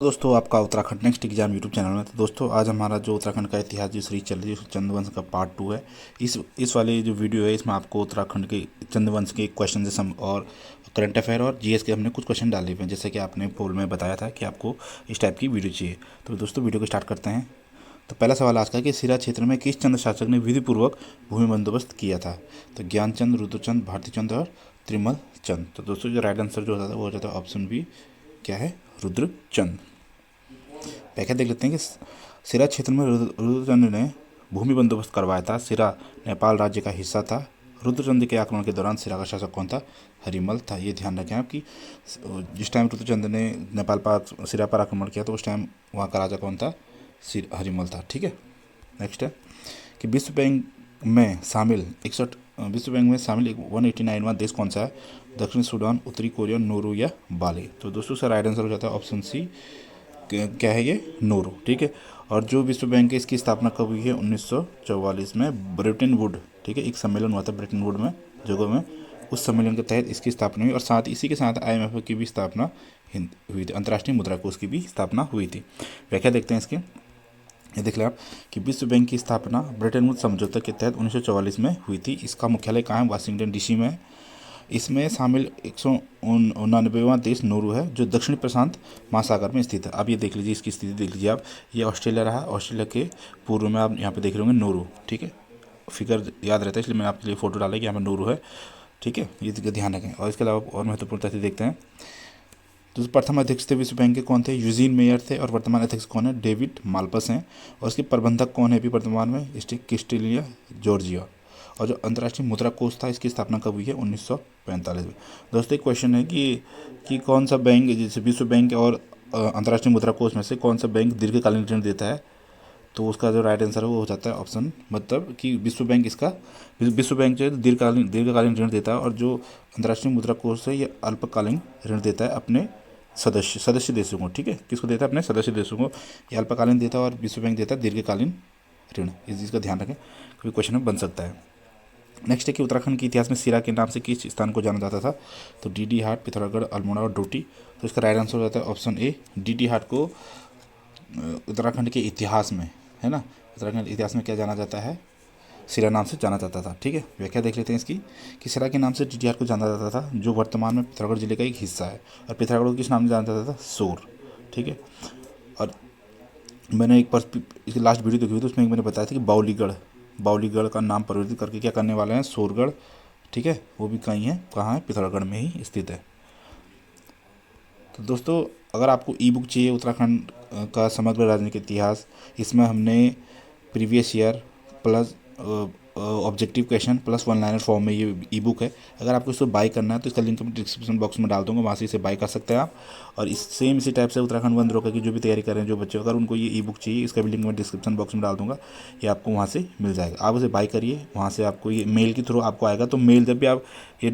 दोस्तों आपका Uttarakhand next exam YouTube channel में। तो दोस्तों आज हमारा जो उत्तराखंड का इतिहास जो सीरीज चल रही है चंद्रवंश का पार्ट 2 है। इस वाले जो वीडियो है इसमें आपको उत्तराखंड के चंद्रवंश के क्वेश्चन और करंट अफेयर और जीएस के हमने कुछ क्वेश्चन डाले हुए हैं, जैसे कि आपने पोल में बताया था कि आपको इस टाइप की वीडियो चाहिए। तो दोस्तों वीडियो को स्टार्ट करते हैं। तो पहला सवाल आज का है कि सिरा क्षेत्र में किस चंद्र शासक ने विधिपूर्वक भूमि बंदोबस्त किया था? तो ज्ञानचंद, रुद्रचंद, भारती चंद्र और त्रिमल चंद। तो दोस्तों जो राइट आंसर जो होता था वो हो जाता है ऑप्शन बी, क्या है, रुद्रचंद। व्याख्या देख लेते हैं कि सिरा क्षेत्र में रुद्रचंद ने भूमि बंदोबस्त करवाया था। सिरा नेपाल राज्य का हिस्सा था। रुद्रचंद के आक्रमण के दौरान सिरा का शासक कौन था? हरिमल था। ये ध्यान रखें आप कि जिस टाइम रुद्रचंद ने नेपाल पर सिरा पर आक्रमण किया तो उस टाइम वहाँ का राजा कौन था? हरिमल था। ठीक है। नेक्स्ट है कि विश्व बैंक में शामिल 189वां देश कौन सा है? दक्षिण सूडान, उत्तरी कोरिया, नोरू या बाली। तो दोस्तों इसका राइट आंसर हो जाता है ऑप्शन सी, क्या है ये, नोरू। ठीक है। और जो विश्व बैंक है इसकी स्थापना कब हुई है? 1944 में ब्रेटन वुड, ठीक है, एक सम्मेलन हुआ था ब्रेटन वुड में, जगह में। उस सम्मेलन के तहत इसकी स्थापना हुई और साथ इसी के साथ IMF की भी स्थापना हुई थी, अंतर्राष्ट्रीय मुद्रा कोष की भी स्थापना हुई थी। व्याख्या देखते हैं इसकी। ये देख लें आप कि विश्व बैंक की स्थापना ब्रेटन वुड समझौते के तहत 1944 में हुई थी। इसका मुख्यालय कहाँ है? वाशिंगटन DC में है। इसमें शामिल 189वां देश नोरू है, जो दक्षिण प्रशांत महासागर में स्थित है। अब ये देख लीजिए, इसकी स्थिति देख लीजिए आप। ये ऑस्ट्रेलिया रहा, ऑस्ट्रेलिया के पूर्व में आप यहाँ पे देख रहे होंगे नोरू। ठीक है, फिगर याद रहता है इसलिए मैंने आपके लिए फोटो डाला कि यहाँ पर नोरू है। ठीक है, ये ध्यान रखें। और इसके अलावा और महत्वपूर्ण तथ्य देखते हैं। तो प्रथम अध्यक्ष थे विश्व बैंक के कौन थे? यूजीन मेयर थे। और वर्तमान अध्यक्ष कौन है? डेविड माल्पस हैं। और इसके प्रबंधक कौन है अभी वर्तमान में? क्रिस्टेलिया जॉर्जिया। और जो अंतर्राष्ट्रीय मुद्रा कोष था इसकी स्थापना कब हुई है? 1945 में। दोस्तों एक क्वेश्चन है कि कौन सा बैंक, जैसे विश्व बैंक और अंतर्राष्ट्रीय मुद्रा कोष में से कौन सा बैंक दीर्घकालीन ऋण देता है? तो उसका जो राइट आंसर है वो हो जाता है ऑप्शन, मतलब कि विश्व बैंक विश्व बैंक जो है दीर्घकालीन ऋण देता है, और जो अंतर्राष्ट्रीय मुद्रा कोष है ये अल्पकालीन ऋण देता है अपने सदस्य देशों को। ठीक है, किसको देता है? अपने सदस्य देशों को। ये अल्पकालीन देता है और विश्व बैंक देता है दीर्घकालीन ऋण। इस चीज़ का ध्यान रखें, कोई क्वेश्चन में बन सकता है। नेक्स्ट है कि उत्तराखंड के इतिहास में सिरा के नाम से किस स्थान को जाना जाता था? तो डीडी हाट, पिथौरागढ़, अल्मोड़ा और डोटी। तो इसका राइट आंसर हो जाता है ऑप्शन ए, डीडी हाट को उत्तराखंड के इतिहास में, है ना, उत्तराखंड इतिहास में क्या जाना जाता है? सिरा नाम से जाना जाता था। ठीक है, व्याख्या देख लेते हैं इसकी कि सिरा के नाम से डीडी हाट को जाना जाता था, जो वर्तमान में पिथौरागढ़ जिले का एक हिस्सा है। और पिथौरागढ़ को किस नाम से जाना जाता था? सोर। ठीक है। और मैंने एक पर इसकी लास्ट वीडियो देखी हुई तो उसमें मैंने बताया था कि बाउलीगढ़ का नाम परिवर्तित करके क्या करने वाले हैं? सोरगढ़। ठीक है, वो भी कहीं है, कहाँ है? पिथौरागढ़ में ही स्थित है। तो दोस्तों अगर आपको ई बुक चाहिए उत्तराखंड का समग्र राजनीतिक इतिहास, इसमें हमने previous year plus objective question plus 1 liner form में ये ई बुक है। अगर आपको इसको बाय करना है तो इसका लिंक मैं डिस्क्रिप्शन बॉक्स में डाल दूंगा, वहाँ से इसे बाय कर सकते हैं आप। और इसी टाइप से उत्तराखंड वन रोका की जो भी तैयारी कर रहे हैं जो बच्चे, अगर उनको ये ई बुक चाहिए, इसका भी लिंक मैं डिस्क्रिप्शन बॉक्स में डाल दूंगा, ये आपको वहाँ से मिल जाएगा। आप उसे बाय करिए, वहाँ से आपको ये मेल के थ्रू आपको आएगा। तो मेल जब भी आप ये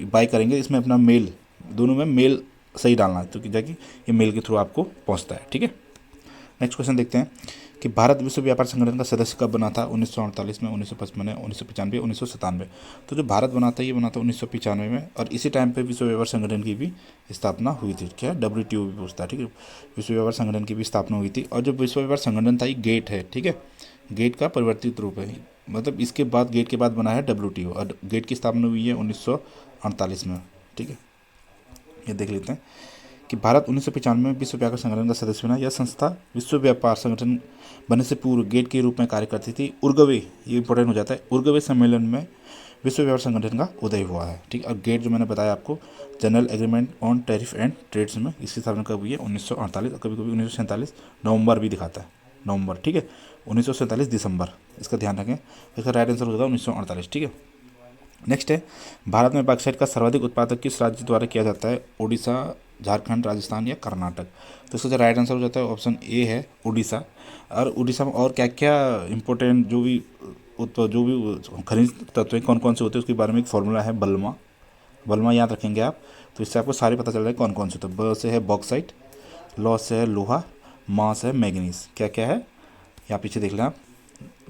बाय करेंगे, इसमें अपना मेल, दोनों में मेल सही डालना है, तो जाकि ये मेल के थ्रू आपको पहुँचता है। ठीक है। नेक्स्ट क्वेश्चन देखते हैं कि भारत विश्व व्यापार संगठन का सदस्य कब बना था? 1948 में, 1955 में, 1995, 1997। तो जो भारत बना था ये बना था 1995 में। और इसी टाइम पे विश्व व्यापार संगठन की भी स्थापना हुई थी। क्या है? WTO भी पूछता है। ठीक है, विश्व व्यापार संगठन की भी स्थापना हुई थी। और जो विश्व व्यापार संगठन था ये गेट है। ठीक है, गेट का परिवर्तित रूप है, मतलब इसके बाद गेट के बाद बना है WTO। और गेट की स्थापना हुई है 1948 में। ठीक है, ये देख लेते हैं कि भारत 1995 में विश्व व्यापार संगठन का सदस्य बना। यह संस्था विश्व व्यापार संगठन बनने से पूर्व गेट के रूप में कार्य करती थी। उर्गवे, ये इंपॉर्टेंट हो जाता है, उर्गवे सम्मेलन में विश्व व्यापार संगठन का उदय हुआ है। ठीक है। और गेट जो मैंने बताया आपको, general agreement on tariff and trades में, इसकी स्थापना कब हुई है? 1948। कभी कभी 1947 नवंबर भी दिखाता है, नवंबर। ठीक है, 1947 दिसंबर, इसका ध्यान रखें। इसका राइट आंसर हो जाएगा 1948। ठीक है। नेक्स्ट है, भारत में बॉक्साइट का सर्वाधिक उत्पादन किस राज्य द्वारा किया जाता है? उड़ीसा, झारखंड, राजस्थान या कर्नाटक। तो इसका जो राइट आंसर हो जाता है ऑप्शन ए है, उड़ीसा। और उड़ीसा में और क्या क्या इंपॉर्टेंट जो भी खनिज तत्व कौन कौन से होते हैं उसके बारे में एक फॉर्मूला है, बल्मा याद रखेंगे आप, तो इससे आपको सारे पता चल रहा है कौन कौन से होते हैं। ब से है बॉक्साइट, लॉ से है लोहा, मा से है मैग्नीज। क्या क्या है यहाँ पीछे देख लें आप,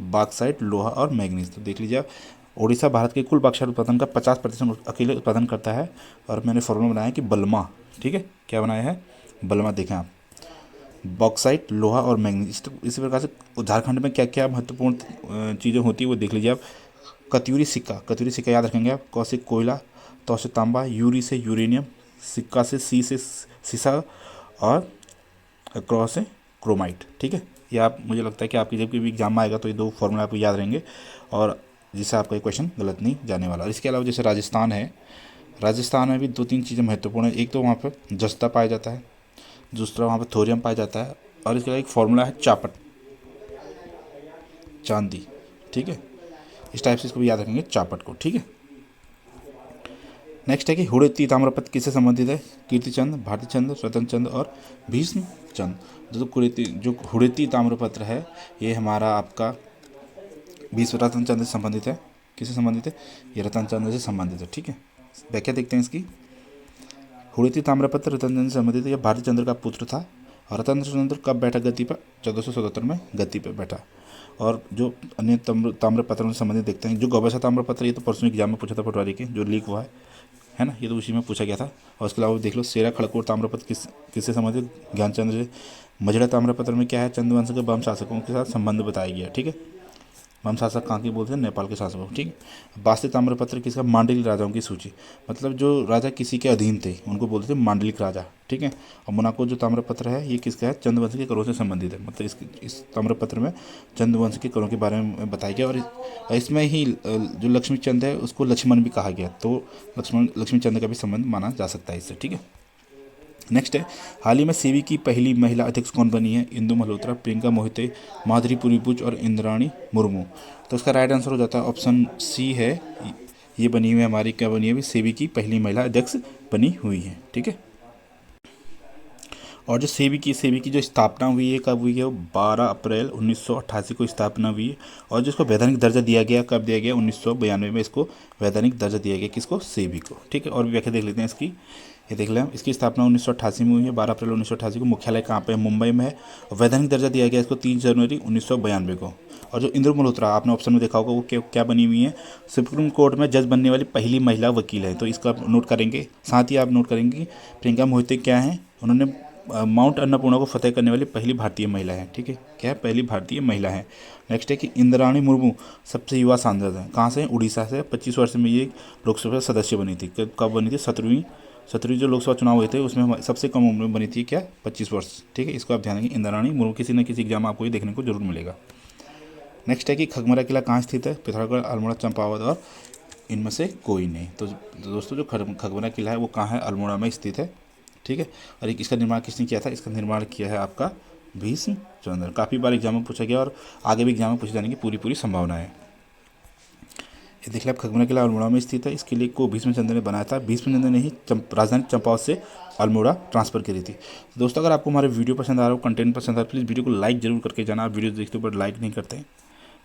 बॉक्साइट, लोहा और मैग्नीज। तो देख लीजिए आप, उड़ीसा भारत के कुल बॉक्साइट उत्पादन का 50% अकेले उत्पादन करता है। और मैंने फॉर्मूला बनाया कि बल्मा। ठीक है, क्या बनाया है? बल्मा, देखें आप। बॉक्साइट, लोहा और मैंगनीज। इसी प्रकार से झारखंड में क्या क्या महत्वपूर्ण चीज़ें होती है वो देख लीजिए आप। कत्यूरी सिक्का, कत्यूरी सिक्का याद रखेंगे आप। क से कोयला, तो से तांबा, यूरी से यूरेनियम, सिक्का से सी से सीसा, और क्रॉस से क्रोमाइट। ठीक है, ये आप, मुझे लगता है कि आपकी जब भी एग्जाम में आएगा तो ये दो फॉर्मूला आपको याद रहेंगे और जिससे आपका ये क्वेश्चन गलत नहीं जाने वाला। और इसके अलावा जैसे राजस्थान है, राजस्थान में भी दो तीन चीज़ें महत्वपूर्ण है। एक तो वहाँ पर जस्ता पाया जाता है, दूसरा वहाँ पर थोरियम पाया जाता है, और इसके अलावा एक फॉर्मूला है चापट, चांदी। ठीक है, इस टाइप से इसको भी याद रखेंगे, चापट को। ठीक है, नेक्स्ट है कि हुड़ेती ताम्रपत्र किससे संबंधित है? कीर्तिचंद, भारतीचंद, स्वतंत्र चंद और भीष्म चंद। जो हुड़ेती ताम्रपत्र है ये हमारा आपका भीष्म रतन चंद्र से संबंधित है। किससे संबंधित है? ये रतन चंद्र से संबंधित है। ठीक है, व्याख्या देखते हैं इसकी। हुड़ेती ताम्रपत्र रतन चंद्र से संबंधित है। यह भारतीय चंद्र का पुत्र था। और रतन चंद्र कब बैठा गद्दी पर? 1477 में गद्दी पर बैठा। और जो अन्य ताम्रपत्रों से संबंधित देखते हैं, जो गौबैसा ताम्रपत्र, ये तो परसों एग्जाम में पूछा था पटवारी के, जो लीक हुआ है ना, ये तो उसी में पूछा गया था। और उसके अलावा देख लो सेरा खड़गपुर ताम्रपत्र किससे संबंधित? ज्ञानचंद्र से। मझड़ा ताम्रपत्र में क्या है? चंद्रवंश के बम शासकों के साथ संबंध बताया गया। ठीक है, बम शासक कहाँ के बोलते हैं? नेपाल के शासकों। ठीक है, बास्ती ताम्रपत्र किसका? मांडलिक राजाओं की सूची, मतलब जो राजा किसी के अधीन थे उनको बोलते थे मांडलिक राजा। ठीक है, और मोनाको जो ताम्रपत्र है ये किसका है? चंद्रवंश के करों से संबंधित है। मतलब इस ताम्रपत्र में चंद्रवंश के करों के बारे में बताया गया। और इसमें ही जो लक्ष्मी चंद है उसको लक्ष्मण भी कहा गया, तो लक्ष्मी चंद का भी संबंध माना जा सकता है इससे। ठीक है, नेक्स्ट है, हाल ही में सेबी की पहली महिला अध्यक्ष कौन बनी है? इंदु मल्होत्रा, प्रियंका मोहिते, माधुरी पुरीबुच और इंद्राणी मुर्मू। तो इसका राइट आंसर हो जाता है ऑप्शन सी है। ये बनी हुई है हमारी, क्या बनी है? सेबी की पहली महिला अध्यक्ष बनी हुई है। ठीक है, और जो सेबी की जो स्थापना हुई है कब हुई है? वो 12 अप्रैल 1988 को स्थापना हुई है। और जिसको वैधानिक दर्जा दिया गया कब दिया गया? 1992 में इसको वैधानिक दर्जा दिया गया। किसको? सेबी को। ठीक है, और भी व्याख्या देख लेते हैं इसकी। ये देख लें हम, इसकी स्थापना 1988 में हुई है, 12 अप्रैल 1988 को। मुख्यालय कहाँ पे है? मुंबई में है। और वैधानिक दर्जा दिया गया इसको 3 जनवरी 1992 को। और जो इंदु मल्होत्रा आपने ऑप्शन में देखा होगा, वो क्या बनी हुई है? सुप्रीम कोर्ट में जज बनने वाली पहली महिला वकील है। तो इसका आप नोट करेंगे। साथ ही आप नोट करेंगे कि प्रियंका मोहिते क्या है? उन्होंने माउंट अन्नपूर्णा को फतेह करने वाली पहली भारतीय महिला है। ठीक है, क्या है? पहली भारतीय महिला है। नेक्स्ट है कि इंद्राणी मुर्मू सबसे युवा सांसद है। कहाँ से? उड़ीसा से। 25 वर्ष में ये लोकसभा सदस्य बनी थी। कब बनी थी? 17वीं जो लोकसभा चुनाव हुए थे उसमें सबसे कम उम्र में बनी थी, क्या? 25 वर्ष। ठीक है, इसको आप ध्यान रखेंगे। इंद्राणी मुर्मू, किसी न किसी एग्जाम में आपको ये देखने को जरूर मिलेगा। नेक्स्ट है कि खगमरा किला कहाँ स्थित है? पिथौरागढ़, अल्मोड़ा, चंपावत और इनमें से कोई नहीं। तो दोस्तों जो खगमरा किला है वो कहाँ है? अल्मोड़ा में स्थित है। ठीक है, और इसका निर्माण किसने किया था? इसका निर्माण किया है आपका भीष्म चंद्र। काफ़ी बार एग्जाम में पूछा गया और आगे भी एग्जाम में पूछे जाने की पूरी संभावना है। ये देख लिया आप, खगमरा किला अल्मोड़ा में स्थित है। इसके लिए को भीष्म चंद्र ने बनाया था। भीष्म चंद्र ने ही राजधानी चंपावत से अल्मोड़ा ट्रांसफर करी थी। तो दोस्तों अगर आपको हमारे वीडियो पसंद आ रहा हो, कंटेंट पसंद आ रहा है, प्लीज़ वीडियो को लाइक जरूर करके जाना। आप वीडियो देखते हो बट लाइक नहीं करते हैं,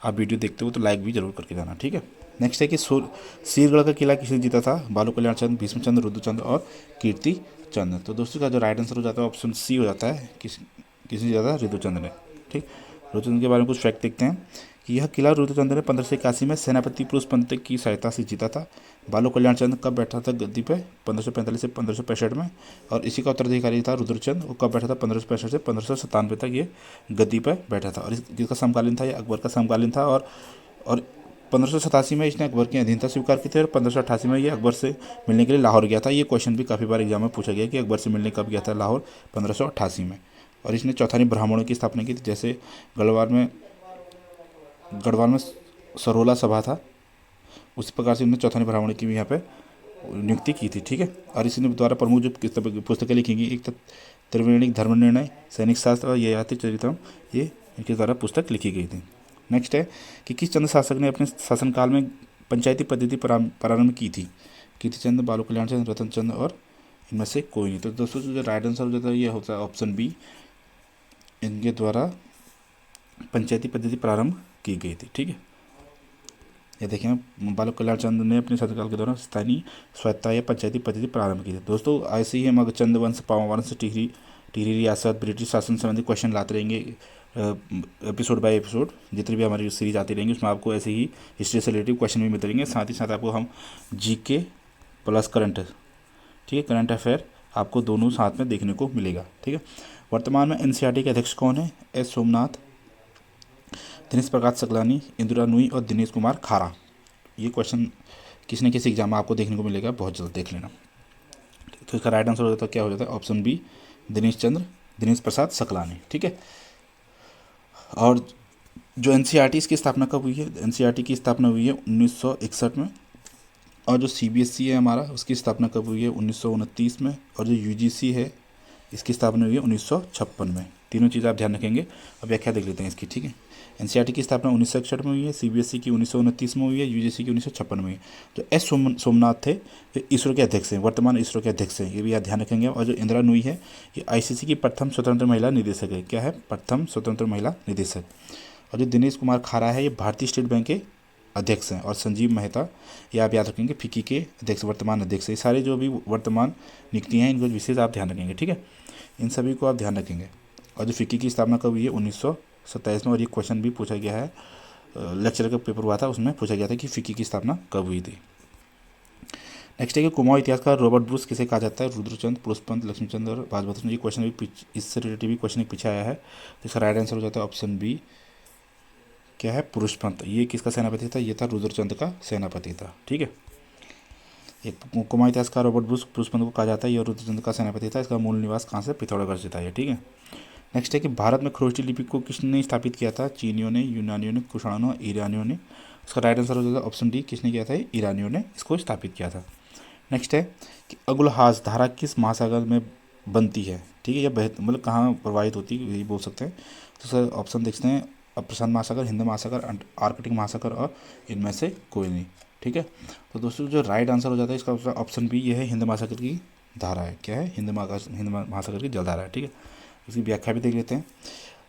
आप वीडियो देखते हो तो लाइक भी जरूर करके जाना। ठीक है, नेक्स्ट है कि सीरगढ़ का किला किसने जीता था? बालू कल्याण चंद, भीष्मचंद्र, रुद्रचंद और कीर्ति चंद। तो दोस्तों का जो राइट आंसर हो जाता है ऑप्शन सी हो जाता है। किसने जीता था? रुद्रचंद ने। ठीक, रुद्रचंद के बारे में कुछ फैक्ट देखते हैं कि यह किला रुद्रचंद ने 1581 में सेनापति पुरुषपंत की सहायता से जीता था। बालू कल्याण चंद कब बैठा था गद्दी पे? 1545 से 1565 में। और इसी का उत्तराधिकारी था रुद्रचंद। वो कब बैठा था? 1565 से 1597 तक ये गद्दी पर बैठा था। और जिसका समकालीन था ये अकबर का समकालीन था। और 1587 में इसने अकबर की अधीनता स्वीकार की थी। और 1588 में ये अकबर से मिलने के लिए लाहौर गया था। ये क्वेश्चन भी काफ़ी बार एग्जाम में पूछा गया कि अकबर से मिलने कब गया था? लाहौर 1588 में। और इसने चौथानी ब्राह्मणों की स्थापना की थी। जैसे गढ़वाल में सरोला सभा था, उसी प्रकार से इन्होंने चौथानी ब्राह्मणों की भी यहाँ पे नियुक्ति की थी। ठीक है, और इसी द्वारा प्रमुख जो पुस्तकें लिखी गई, एक तो त्रिवेणिक धर्मनिर्णय, सैनिक शास्त्र और ययाति चरितम, ये इनके द्वारा पुस्तक लिखी गई थी। नेक्स्ट है कि किस चंद्र शासक ने अपने शासनकाल में पंचायती पद्धति प्रारंभ की थी? कीर्तिचंद, बालू कल्याण चंद, रतन चंद और इनमें से कोई नहीं। तो दोस्तों जो राइट आंसर हो जाता है ये होता है ऑप्शन बी, इनके द्वारा पंचायती पद्धति प्रारंभ की गई थी। ठीक है, ये देखें बालू कल्याण चंद ने अपने शासनकाल के दौरान स्थानीय स्वायत्ता या पंचायती पद्धति प्रारंभ की थी। दोस्तों ऐसे ही हम अगर चंद वंश, पावा वंश, टिहरी रियासत, ब्रिटिश शासन संबंधी क्वेश्चन लाते रहेंगे एपिसोड बाय एपिसोड। जितनी भी हमारी सीरीज आती रहेंगी उसमें आपको ऐसे ही हिस्ट्री से रिलेटेड क्वेश्चन भी मिलते रहेंगे। साथ ही साथ आपको हम जीके प्लस करंट, ठीक है, करंट अफेयर आपको दोनों साथ में देखने को मिलेगा। ठीक है, वर्तमान में एनसीईआरटी के अध्यक्ष कौन है? एस सोमनाथ, दिनेश प्रकाश सकलानी, इंदिरा नूई और दिनेश कुमार खारा। ये क्वेश्चन किसी न किसी एग्जाम में आपको देखने को मिलेगा, बहुत जल्द देख लेना। तो इसका राइट आंसर हो जाता है, क्या हो जाता है? Option B, Dinesh Prasad Saklani. ठीक है, और जो एनसीईआरटी इसकी स्थापना कब हुई है? एनसीईआरटी की स्थापना हुई है 1961 में, और जो सीबीएसई है हमारा, उसकी स्थापना कब हुई है? 1929 में, और जो यूजीसी है इसकी स्थापना हुई है 1956 में। तीनों चीज़ आप ध्यान रखेंगे। अब व्याख्या देख लेते हैं इसकी। ठीक है, एनसीईआरटी की स्थापना 1961 में हुई है, सीबीएसई की 1929 में हुई है, यूजीसी की 1956 में हुई है। जो एस सोमनाथ थे ये इसरो के अध्यक्ष हैं, वर्तमान इसरो के अध्यक्ष हैं, ये भी आप ध्यान रखेंगे। और जो इंदिरा नूई है ये आईसीसी की प्रथम स्वतंत्र महिला निदेशक है। क्या है? प्रथम स्वतंत्र महिला निदेशक। और जो दिनेश कुमार खारा है ये भारतीय स्टेट बैंक के अध्यक्ष हैं। और संजीव मेहता, ये आप याद रखेंगे, फिक्की के अध्यक्ष, वर्तमान अध्यक्ष। ये सारे जो भी वर्तमान नियुक्तियाँ हैं इनको विशेष आप ध्यान रखेंगे। ठीक है, इन सभी को आप ध्यान रखेंगे। और जो फिक्की की स्थापना कब हुई है? 1927 में। और ये क्वेश्चन भी पूछा गया है, लेक्चर का पेपर हुआ था उसमें पूछा गया था कि फिक्की की स्थापना कब हुई थी। नेक्स्ट है कि कुमाऊं इतिहासकार रॉबर्ट ब्रूस किसे कहा जाता है? रुद्रचंद, पुरुषपंत, लक्ष्मीचंद और बाजभद्र। ये क्वेश्चन भी इससे रिलेटेड भी क्वेश्चन एक पीछे आया है। तो इसका राइट आंसर हो जाता है ऑप्शन बी, क्या है? पुरुषपंत। ये किसका सेनापति था? ये था रुद्रचंद का सेनापति था। ठीक है, एक कुमाऊं इतिहासकार रॉबर्ट ब्रूस पुरुषपंत को कहा जाता है, ये रुद्रचंद का सेनापति था। इसका मूल निवास कहाँ से? पिथौरागढ़ से था ये। ठीक है, नेक्स्ट है कि भारत में खरोष्टी लिपि को किसने स्थापित किया था? चीनियों ने, यूनानियों ने, कुषाणों, ईरानियों ने। इसका राइट आंसर हो जाता है ऑप्शन डी, किसने किया था? ईरानियों ने इसको स्थापित किया था। नेक्स्ट है कि अगुलहास धारा किस महासागर में बनती है? ठीक है, यह मतलब कहाँ प्रवाहित होती है, यही बोल सकते हैं। तो सर ऑप्शन देखते हैं, प्रशांत महासागर, हिंद महासागर, आर्कटिक महासागर, और इनमें से कोई नहीं। ठीक है, तो दोस्तों जो राइट आंसर हो जाता है इसका ऑप्शन बी, ये है हिंद महासागर की धारा है। क्या है? हिंद महासागर की जलधारा है। ठीक है, इसकी व्याख्या भी देख लेते हैं।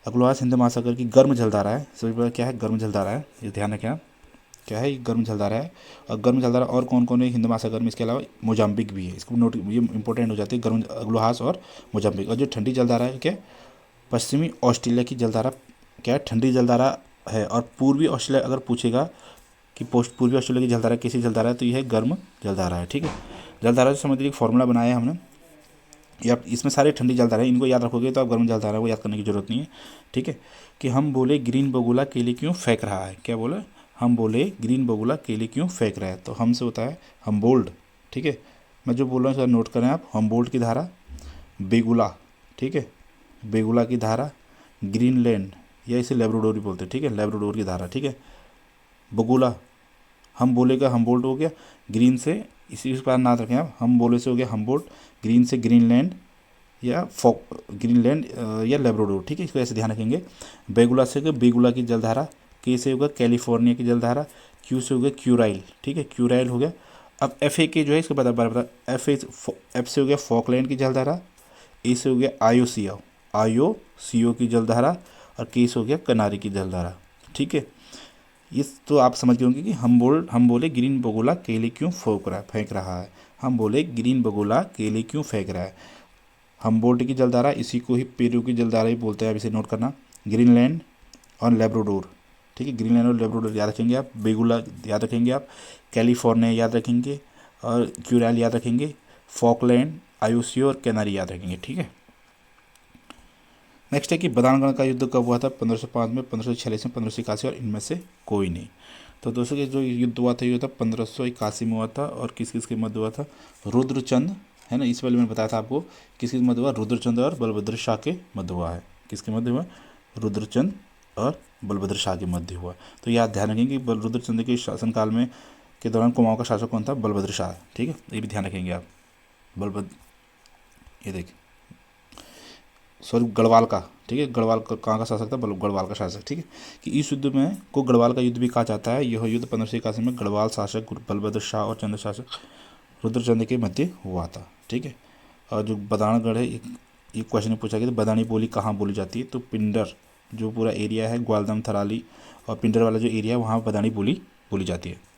अगुलहास हिंद महासागर की गर्म जलधारा है। सभी पता क्या है? गर्म जलधारा है, ये ध्यान रखें आप। क्या है? ये गर्म जलधारा है। और गर्म जलधारा और कौन कौन है हिंद महासागर में? इसके अलावा मोजाम्बिक भी है, इसको नोट, ये इंपॉर्टेंट हो जाती है, गर्म अगुलहास और मोजाम्बिक। और जो ठंडी जलधारा है क्या? पश्चिमी ऑस्ट्रेलिया की जलधारा क्या है? ठंडी जलधारा है। और पूर्वी ऑस्ट्रेलिया अगर पूछेगा कि पूर्वी ऑस्ट्रेलिया की जलधारा कैसी जलधारा है, तो यह है गर्म जलधारा है। ठीक है, जलधारा से संबंधित एक फॉर्मूला बनाया है हमने, या इसमें सारे ठंडी जलधारा है, इनको याद रखोगे तो आप गर्म जलधारा को याद करने की जरूरत नहीं है। ठीक है, कि हम बोले ग्रीन बगुला केले क्यों फेंक रहा है? क्या बोले? हम बोले ग्रीन बगुला केले क्यों फेंक रहा है? तो हमसे होता है हमबोल्ड। ठीक है, मैं जो बोल रहा हूँ सर नोट करें आप। हमबोल्ड की धारा, बेगुला, ठीक है, बेगुला की धारा, ग्रीनलैंड, या इसे लेब्राडोर भी बोलते हैं। ठीक है, लेब्राडोर की धारा। ठीक है, बगुला, हम बोले का हमबोल्ड हो गया, ग्रीन से इसी पर याद रखें आप, हम बोले से हो गया हमबोल्ड, ग्रीन से ग्रीनलैंड या ग्रीनलैंड या लेब्राडोर। ठीक है, इसको ऐसे ध्यान रखेंगे। बेगुला से होगा बेगुला की जलधारा, के से होगा कैलिफोर्निया की जलधारा, क्यू से हो गया क्यूराइल। ठीक है, क्यूराइल हो गया। अब एफ ए के जो है इसके बता एफ से हो गया फॉकलैंड की जलधारा, ए से हो गया आईओसीओ की जलधारा, और के से हो गया कनारी की जलधारा। ठीक है, इस तो आप समझ गए होंगे कि हम बोले ग्रीन बगुला केले क्यों फेंक रहा है। हम बोले ग्रीन बगुला केले क्यों फेंक रहा है। हमबोल्ट की जलधारा, इसी को ही पेरू की जलधारा भी बोलते हैं, अब इसे नोट करना। ग्रीनलैंड और लेब्राडोर। ठीक है, ग्रीनलैंड और लेब्राडोर याद रखेंगे आप। बेगुला याद रखेंगे आप, कैलिफोर्निया याद रखेंगे, और क्यूराइल याद रखेंगे, फॉकलैंड, आईओसी और कैनारी याद रखेंगे। ठीक है, नेक्स्ट है कि बदानगढ़ का युद्ध कब हुआ था? 1505 में, 1546 में, 1581, और इनमें से कोई नहीं। तो दोस्तों ये जो युद्ध हुआ था ये था 1581 में हुआ था। और किस किस के मध्य हुआ था? रुद्रचंद, है ना, इस वाले मैंने बताया था आपको, किस किस मध्य हुआ? रुद्रचंद और बलभद्र शाह के मध्य हुआ है। किसके मध्य हुआ? रुद्रचंद और बलभद्र शाह के मध्य हुआ। तो याद ध्यान रखेंगे कि रुद्रचंद के शासनकाल में के दौरान कुमाऊं का शासक कौन था? बलभद्र शाह। ठीक है, ये भी ध्यान रखेंगे आप। ये देखिए, सॉरी, गढ़वाल का। ठीक है, गढ़वाल का कहाँ का शासक था? गढ़वाल का शासक। ठीक है, कि इस युद्ध में को गढ़वाल का युद्ध भी कहा जाता है। यह युद्ध 1581 में गढ़वाल शासक बलभद्र शाह और चंद्र शासक रुद्रचंद के मध्य हुआ था। ठीक है, और जो बदानगढ़ है, एक क्वेश्चन पूछा गया, तो बदानी बोली कहाँ बोली जाती है? तो पिंडर, जो पूरा एरिया है ग्वालदम, थराली और पिंडर वाला जो एरिया है वहाँ बदानी बोली जाती है।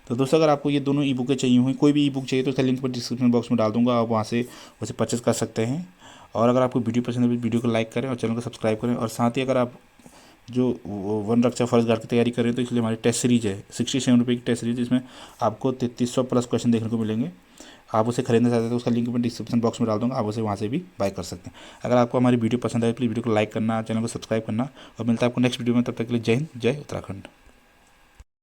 तो दोस्तों अगर आपको ये दोनों ई बुकें चाहिए हुई, कोई भी ई बुक चाहिए तो उसका लिंक मैं डिस्क्रिप्शन बॉक्स में डाल दूंगा, आप वहाँ से उसे परचेस कर सकते हैं। और अगर आपको वीडियो पसंद है वीडियो को लाइक करें और चैनल को सब्सक्राइब करें। और साथ ही अगर आप जो वन रक्षा फर्स्ट गार्ड की तैयारी कर रहे हैं तो इसलिए हमारी टेस्ट सीरीज है, 67 रुपये की टेस्ट सीरीज, इसमें आपको 3300 प्लस क्वेश्चन देखने को मिलेंगे। आप उसे खरीदना चाहते हैं तो उसका लिंक मैं डिस्क्रिप्शन बॉक्स में डाल दूँगा, आप उसे वहाँ से भी बाय कर सकते हैं। अगर आपको हमारी वीडियो पसंद आए प्लीज़ वीडियो को लाइक करना, चैनल को सब्सक्राइब करना, और मिलता है आपको नेक्स्ट वीडियो में। तब तक के लिए जय हिंद, जय उत्तराखंड।